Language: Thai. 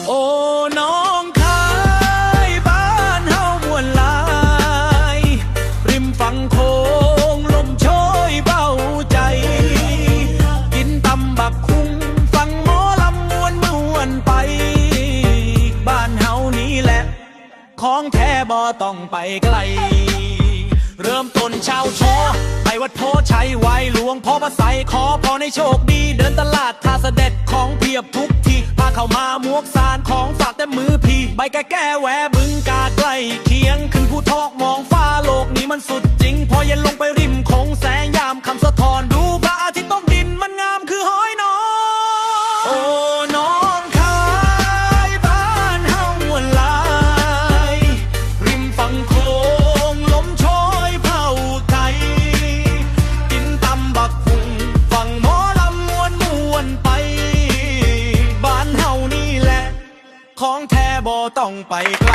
โอ้น้องคายบ้านเฮามวนหลายริมฝั่งโขงลมโชยเบาใจกินตำบักคุ้งฟังหมอลำม่วนไปบ้านเฮานี้แหละของแท้บ่ต้องไปไกลเริ่มต้นชาวโชไปวัดโพชัยไหวหลวงพ่อพระไสยขอพรให้โชคดีเดินตลาดท่าเสด็จของเพียบทุกที่พาเข้ามามวกสารของฝากแต่มือพี่ใบแก่แหวบึงกาใกล้เคียงขึ้นภูทอกมองฟ้าโลกนี้มันสุดจริงพอเย็นลงไปริมโขงแสงยามคำสะท้อนดูพระอาทิตย์ตกดินมันงามคือหอยนองโอ้น้องคายบ้านเฮามวนหลายริมฝั่งโขงลมโชยเผาไทยกินตำบักหุ่งฟังหมอลำม่วนไปบ้านเฮานี่แหละของแท้บ่ต้องไปไกล